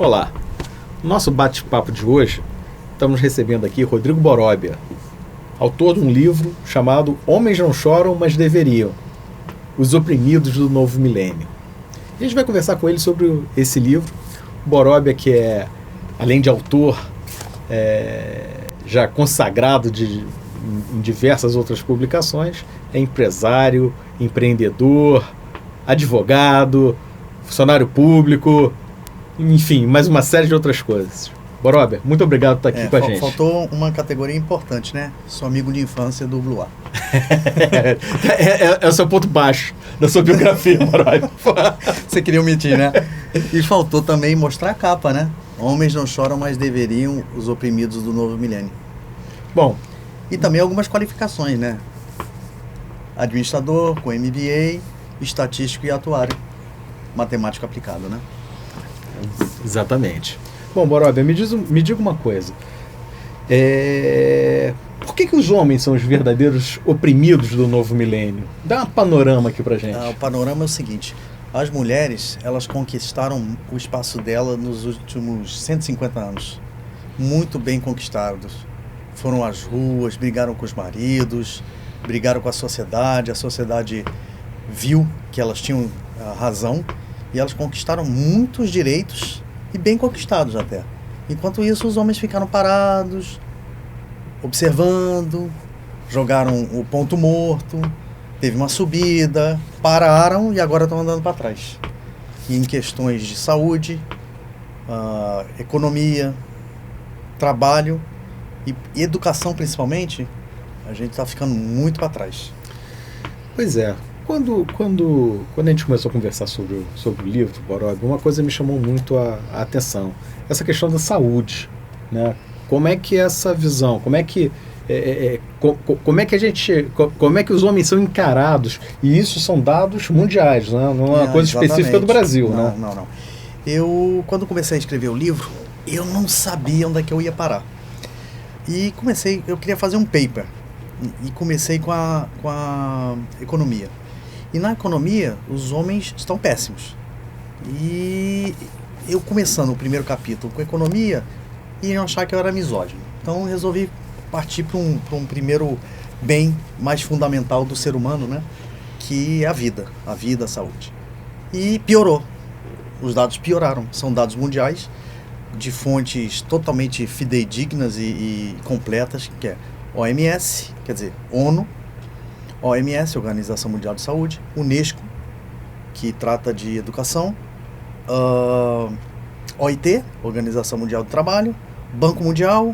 Olá, no nosso bate-papo de hoje, estamos recebendo aqui Rodrigo Boróbia, autor de um livro chamado Homens Não Choram, Mas Deveriam, Os Oprimidos do Novo Milênio. E a gente vai conversar com ele sobre esse livro. O Boróbia, que é, além de autor, já consagrado em diversas outras publicações, é empresário, empreendedor, advogado, funcionário público, enfim, mais uma série de outras coisas. Boróbia, muito obrigado por estar aqui com a gente. Faltou uma categoria importante, né? Sou amigo de infância do Blue A. É o seu ponto baixo da sua biografia, Boróbia. Você queria omitir, né? E faltou também mostrar a capa, né? Homens não choram, mas deveriam, os oprimidos do novo milênio. Bom. E também algumas qualificações, né? Administrador, com MBA, estatístico e atuário. Matemático aplicado, né? Exatamente. Bom, Boróbia, me diga uma coisa. Por que os homens são os verdadeiros oprimidos do novo milênio? Dá um panorama aqui pra gente. O panorama é o seguinte: as mulheres, elas conquistaram o espaço dela nos últimos 150 anos. Muito bem conquistados. Foram às ruas, brigaram com os maridos, brigaram com a sociedade viu que elas tinham razão e elas conquistaram muitos direitos e bem conquistados até. Enquanto isso, os homens ficaram parados, observando, jogaram o ponto morto, teve uma subida, pararam e agora estão andando para trás. E em questões de saúde, economia, trabalho e educação principalmente, a gente está ficando muito para trás. Pois é. Quando a gente começou a conversar sobre o livro, Boróbia, uma coisa me chamou muito a atenção. Essa questão da saúde, né? Como é que essa visão, como é que os homens são encarados, e isso são dados mundiais, né? Não é uma coisa específica do Brasil. Não. Eu, quando comecei a escrever o livro, eu não sabia onde é que eu ia parar. E eu queria fazer um paper, e comecei com a economia. E na economia, os homens estão péssimos. E eu começando o primeiro capítulo com economia, iam achar que eu era misógino. Então resolvi partir para um primeiro bem mais fundamental do ser humano, né? Que é a vida, a saúde. E piorou. Os dados pioraram. São dados mundiais, de fontes totalmente fidedignas e completas, que é OMS, quer dizer, ONU, OMS, Organização Mundial de Saúde, Unesco, que trata de educação, OIT, Organização Mundial do Trabalho, Banco Mundial,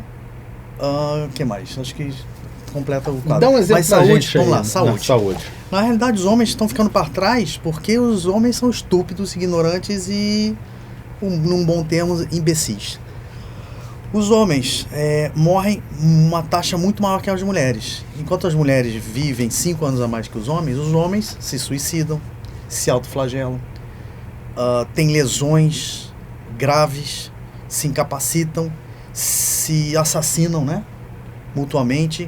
que mais? Acho que completa o quadro. Dá um exemplo. Mas saúde, gente vamos lá, saúde. Na realidade, os homens estão ficando para trás porque os homens são estúpidos, ignorantes e, num bom termo, imbecis. Os homens morrem uma taxa muito maior que as mulheres. Enquanto as mulheres vivem 5 anos a mais que os homens se suicidam, se autoflagelam, têm lesões graves, se incapacitam, se assassinam, né, mutuamente,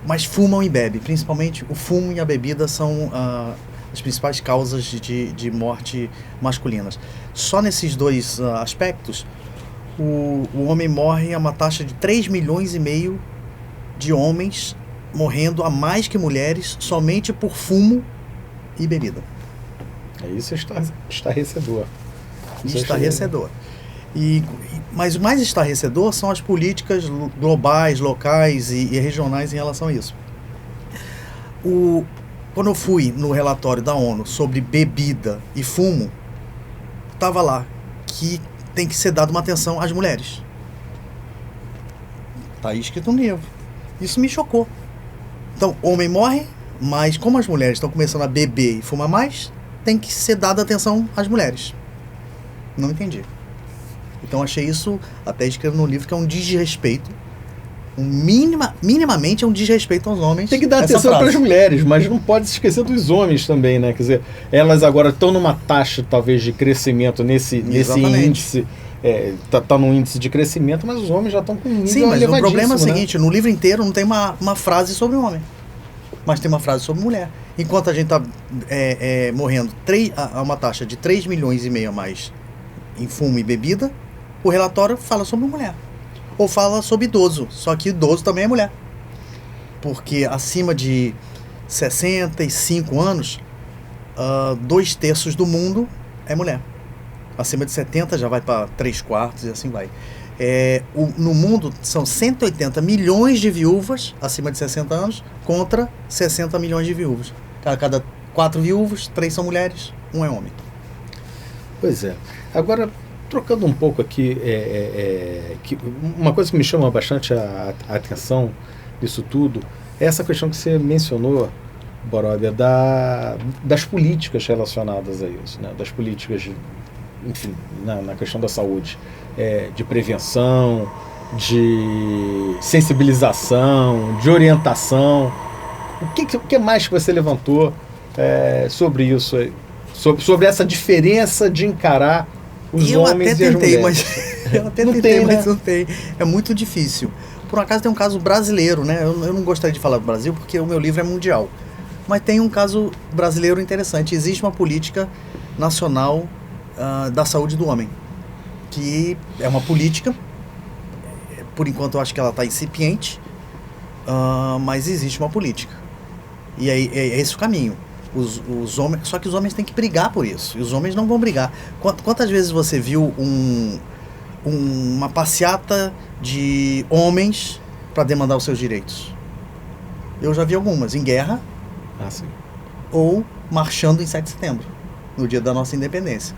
mas fumam e bebem. Principalmente o fumo e a bebida são as principais causas de morte masculinas. Só nesses dois aspectos, o homem morre a uma taxa de 3,5 milhões de homens morrendo a mais que mulheres somente por fumo e bebida. Isso é estarrecedor. Estarrecedor. Mas o mais estarrecedor são as políticas globais, locais e regionais em relação a isso. Quando eu fui no relatório da ONU sobre bebida e fumo, estava lá que tem que ser dada uma atenção às mulheres. Está aí escrito no livro. Isso me chocou. Então, homem morre, mas como as mulheres estão começando a beber e fumar mais, tem que ser dada atenção às mulheres. Não entendi. Então, achei isso, até escrevo no livro, que é um desrespeito. Minimamente é um desrespeito aos homens. Tem que dar atenção para as mulheres, mas não pode se esquecer dos homens também, né? Quer dizer, elas agora estão numa taxa, talvez, de crescimento nesse índice. Tá num índice de crescimento, mas os homens já estão com um nível elevadíssimo. Sim, mas o problema é o seguinte, no livro inteiro não tem uma frase sobre o homem, mas tem uma frase sobre mulher. Enquanto a gente está morrendo a uma taxa de 3,5 milhões a mais em fumo e bebida, o relatório fala sobre mulher. Ou fala sobre idoso, só que idoso também é mulher. Porque acima de 65 anos, 2/3 do mundo é mulher. Acima de 70 já vai para 3/4 e assim vai. No mundo são 180 milhões de viúvas acima de 60 anos contra 60 milhões de viúvas. Cada 4 viúvas, 3 são mulheres, 1 é homem. Pois é. Agora, trocando um pouco aqui, uma coisa que me chama bastante a atenção disso tudo é essa questão que você mencionou, Boróbia, das políticas relacionadas a isso, né? Das políticas, enfim, na questão da saúde, de prevenção, de sensibilização, de orientação. O que mais que você levantou sobre isso, sobre essa diferença de encarar os homens e as mulheres? Eu até tentei, mas não tem. É muito difícil. Por acaso tem um caso brasileiro, né? Eu não gostaria de falar do Brasil porque o meu livro é mundial. Mas tem um caso brasileiro interessante. Existe uma política nacional da saúde do homem, que é uma política, por enquanto eu acho que ela está incipiente, mas existe uma política. E é esse o caminho. Os homens, só que os homens têm que brigar por isso. E os homens não vão brigar. Quantas vezes você viu uma passeata de homens para demandar os seus direitos? Eu já vi algumas, em guerra, sim. Ou marchando em 7 de setembro, no dia da nossa independência.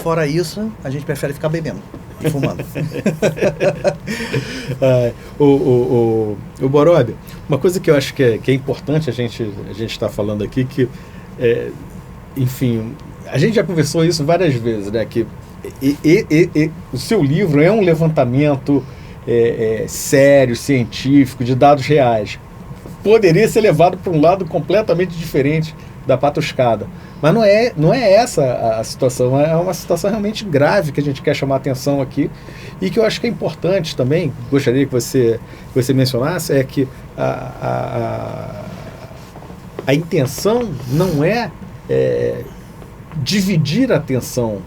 Fora isso, a gente prefere ficar bebendo e fumando. O Boróbia, uma coisa que eu acho que é importante a gente estar falando aqui, que, enfim, a gente já conversou isso várias vezes, né? Que o seu livro é um levantamento sério, científico, de dados reais. Poderia ser levado para um lado completamente diferente da patuscada. Mas não é essa a situação, é uma situação realmente grave que a gente quer chamar a atenção aqui e que eu acho que é importante também, gostaria que você mencionasse, é que a intenção não é dividir a atenção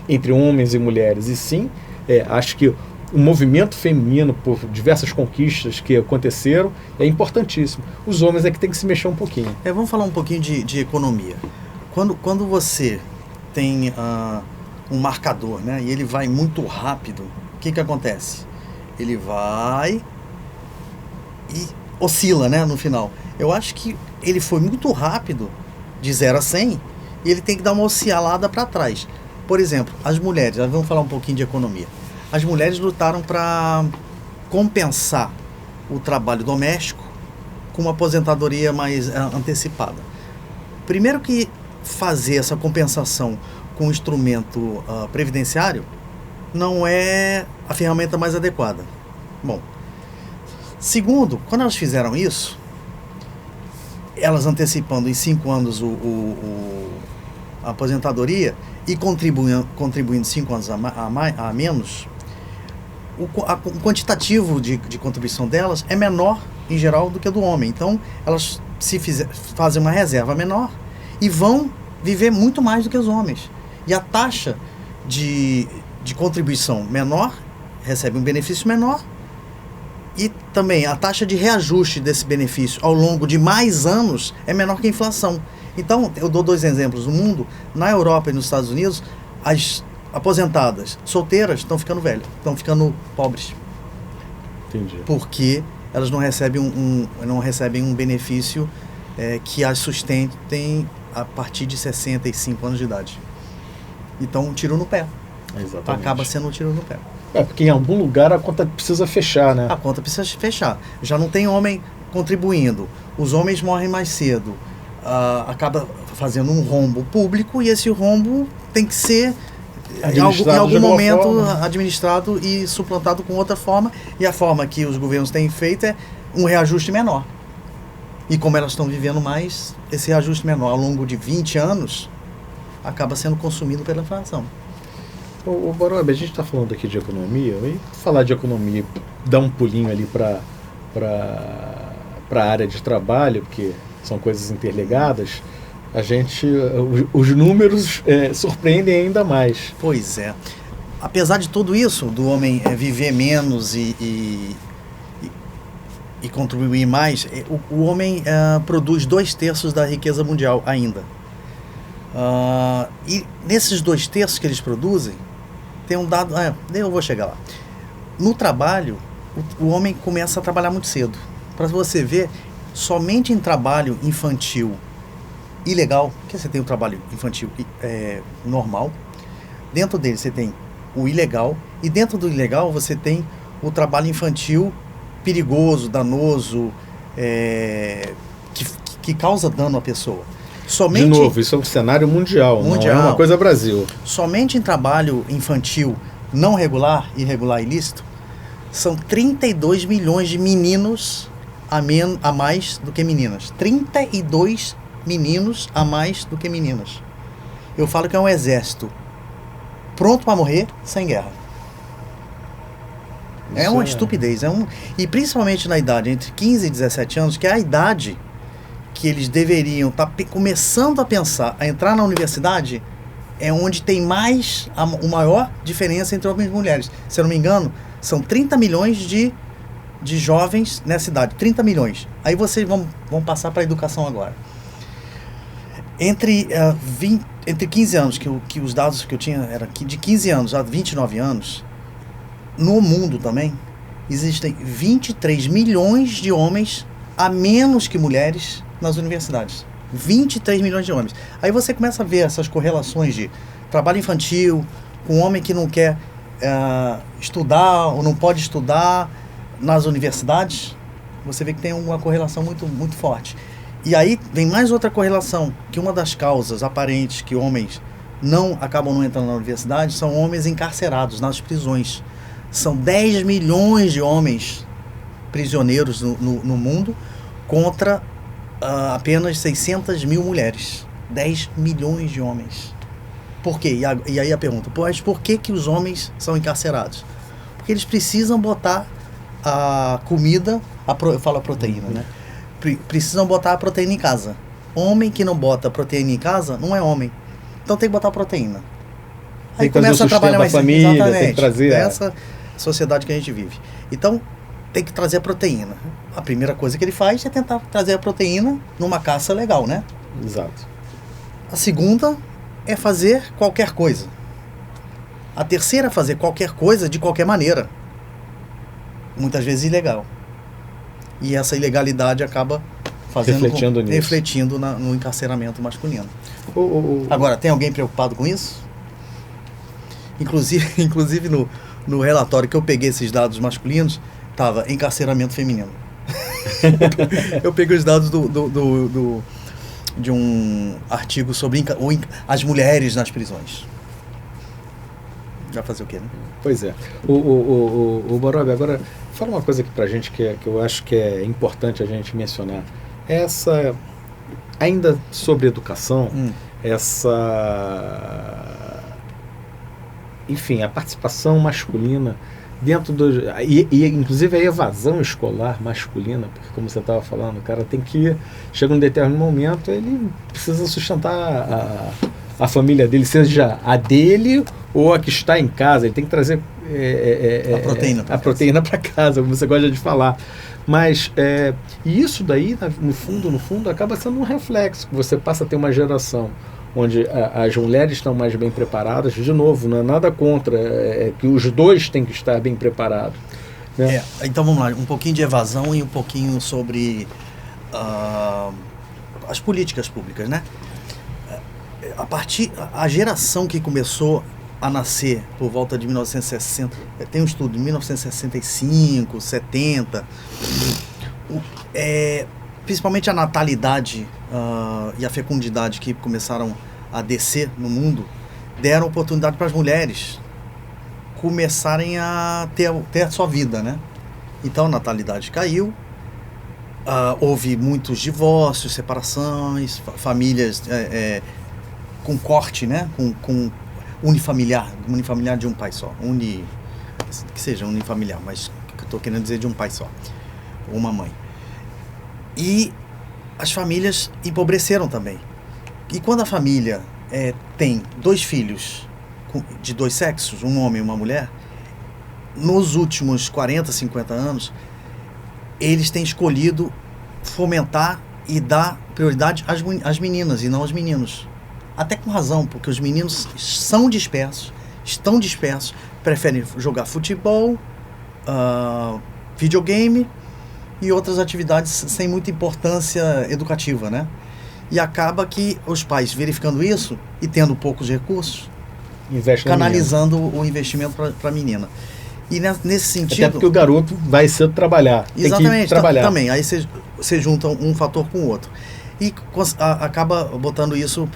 entre homens e mulheres, e sim, acho que o movimento feminino, por diversas conquistas que aconteceram, é importantíssimo. Os homens é que tem que se mexer um pouquinho. Vamos falar um pouquinho de economia. Quando você tem um marcador, né, e ele vai muito rápido, o que acontece? Ele vai e oscila, né, no final. Eu acho que ele foi muito rápido, de 0 a 100, e ele tem que dar uma oscilada para trás. Por exemplo, as mulheres, vamos falar um pouquinho de economia. As mulheres lutaram para compensar o trabalho doméstico com uma aposentadoria mais antecipada. Primeiro que fazer essa compensação com um instrumento previdenciário não é a ferramenta mais adequada. Bom, segundo, quando elas fizeram isso, elas antecipando em 5 anos a aposentadoria e contribuindo 5 anos a menos, o quantitativo de contribuição delas é menor, em geral, do que a do homem. Então, elas fazem uma reserva menor e vão viver muito mais do que os homens. E a taxa de contribuição menor, recebe um benefício menor, e também a taxa de reajuste desse benefício ao longo de mais anos é menor que a inflação. Então, eu dou 2 exemplos. No mundo, na Europa e nos Estados Unidos, as aposentadas solteiras estão ficando velhas, estão ficando pobres. Entendi. Porque elas não recebem um benefício que as sustentem a partir de 65 anos de idade. Então, um tiro no pé. Exatamente. Acaba sendo um tiro no pé. Porque em algum lugar a conta precisa fechar, né? A conta precisa fechar. Já não tem homem contribuindo. Os homens morrem mais cedo. Acaba fazendo um rombo público e esse rombo tem que ser em algum momento administrado e suplantado com outra forma. E a forma que os governos têm feito é um reajuste menor. E como elas estão vivendo mais, esse reajuste menor ao longo de 20 anos acaba sendo consumido pela inflação. O Boróbia, a gente está falando aqui de economia, e falar de economia, dar um pulinho ali para a área de trabalho, porque são coisas interligadas. os números surpreendem ainda mais. Pois é. Apesar de tudo isso, do homem viver menos e contribuir mais, o homem produz 2/3 da riqueza mundial ainda. E nesses 2/3 que eles produzem, tem um dado... eu vou chegar lá. No trabalho, o homem começa a trabalhar muito cedo. Para você ver, somente em trabalho infantil ilegal, que você tem o trabalho infantil normal, dentro dele você tem o ilegal, e dentro do ilegal você tem o trabalho infantil perigoso, danoso, que causa dano à pessoa. Somente, de novo, isso é um cenário mundial, não é uma coisa Brasil. Somente em trabalho infantil não regular, irregular, ilícito, são 32 milhões de meninos a mais do que meninas. 32 meninos a mais do que meninas. Eu falo que é um exército pronto para morrer sem guerra. É uma estupidez. E principalmente na idade entre 15 e 17 anos, que é a idade que eles deveriam estar começando a pensar, a entrar na universidade, é onde tem a maior diferença entre homens e mulheres. Se eu não me engano, são 30 milhões de jovens nessa idade. 30 milhões. Aí vocês vão passar para a educação agora. Entre 15 anos, que os dados que eu tinha eram de 15 anos a 29 anos, no mundo também, existem 23 milhões de homens a menos que mulheres nas universidades. 23 milhões de homens. Aí você começa a ver essas correlações de trabalho infantil, com homem que não quer estudar ou não pode estudar nas universidades. Você vê que tem uma correlação muito, muito forte. E aí vem mais outra correlação, que uma das causas aparentes que homens acabam não entrando na universidade são homens encarcerados nas prisões. São 10 milhões de homens prisioneiros no mundo contra apenas 600 mil mulheres. 10 milhões de homens. Por quê? E aí a pergunta, mas por que os homens são encarcerados? Porque eles precisam botar a comida, eu falo a proteína, né? Precisam botar a proteína em casa. Homem que não bota proteína em casa não é homem. Então tem que botar proteína. Aí começa a trabalhar mais família, exatamente. Tem que trazer essa sociedade que a gente vive. Então tem que trazer a proteína. A primeira coisa que ele faz é tentar trazer a proteína numa caça legal, né? Exato. A segunda é fazer qualquer coisa. A terceira é fazer qualquer coisa de qualquer maneira. Muitas vezes ilegal. E essa ilegalidade acaba refletindo no encarceramento masculino. Agora, tem alguém preocupado com isso? Inclusive no relatório que eu peguei esses dados masculinos, estava encarceramento feminino. Eu peguei os dados de um artigo sobre as mulheres nas prisões. Vai fazer o quê, né? Pois é. O Borob, agora fala uma coisa aqui pra gente que eu acho que é importante a gente mencionar. Ainda sobre educação, enfim, a participação masculina dentro e inclusive a evasão escolar masculina, porque como você estava falando, o cara tem que, chega um determinado momento, ele precisa sustentar a família dele, seja a dele ou a que está em casa, ele tem que trazer a proteína para casa, como você gosta de falar. Mas e isso daí, no fundo, acaba sendo um reflexo, que você passa a ter uma geração onde as mulheres estão mais bem preparadas. De novo, não é nada contra, que os dois têm que estar bem preparados, né? Então vamos lá, um pouquinho de evasão e um pouquinho sobre as políticas públicas, né? A geração que começou a nascer por volta de 1960, tem um estudo de 1965, 70, principalmente a natalidade e a fecundidade que começaram a descer no mundo, deram oportunidade para as mulheres começarem a ter a sua vida, né? Então a natalidade caiu, houve muitos divórcios, separações, famílias com corte, né? Com unifamiliar de um pai só, que seja unifamiliar, mas eu estou querendo dizer de um pai só, uma mãe. E as famílias empobreceram também. E quando a família tem 2 filhos de 2 sexos, um homem e uma mulher, nos últimos 40, 50 anos, eles têm escolhido fomentar e dar prioridade às meninas e não aos meninos. Até com razão, porque os meninos estão dispersos, preferem jogar futebol, videogame e outras atividades sem muita importância educativa, né? E acaba que os pais, verificando isso e tendo poucos recursos, canalizando o investimento para a menina. E nesse sentido... Até porque o garoto vai cedo trabalhar. Exatamente, tem que trabalhar. Também. Aí você junta um fator com o outro. E acaba botando isso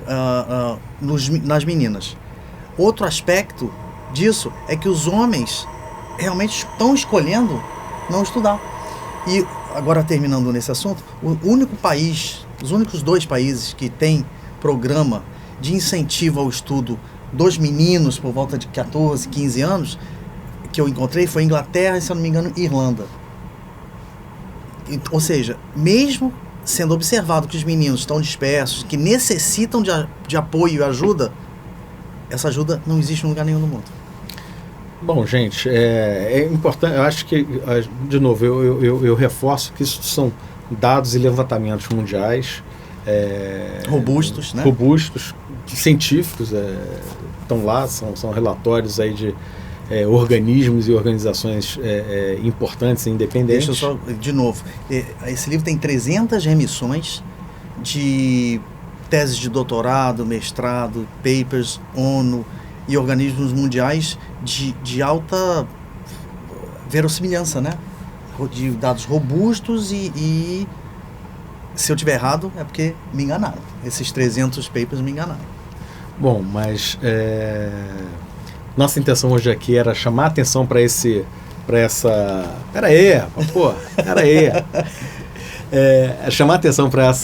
nas meninas. Outro aspecto disso é que os homens realmente estão escolhendo não estudar. E agora, terminando nesse assunto, os únicos 2 países que têm programa de incentivo ao estudo dos meninos por volta de 14, 15 anos, que eu encontrei, foi Inglaterra e, se eu não me engano, Irlanda. Ou seja, mesmo sendo observado que os meninos estão dispersos, que necessitam de apoio e ajuda, essa ajuda não existe em lugar nenhum no mundo. Bom, gente, é importante, eu acho que, de novo, eu reforço que isso são dados e levantamentos mundiais. Robustos, né? Robustos, científicos, estão lá, são relatórios aí de organismos e organizações importantes e independentes. Deixa eu só, de novo, esse livro tem 300 remissões de teses de doutorado, mestrado, papers, ONU e organismos mundiais de alta verossimilhança, né? De dados robustos e se eu tiver errado é porque me enganaram. Esses 300 papers me enganaram. Bom, mas nossa intenção hoje aqui era chamar a atenção para essa... Pera aí, pô, pera aí. Chamar a atenção para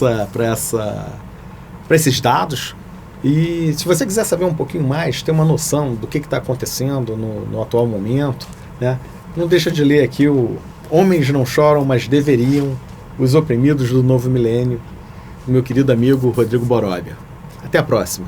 esses dados. E se você quiser saber um pouquinho mais, ter uma noção do que está acontecendo no atual momento, né? Não deixa de ler aqui o Homens Não Choram, Mas Deveriam, Os Oprimidos do Novo Milênio, do meu querido amigo Rodrigo Boróbia. Até a próxima.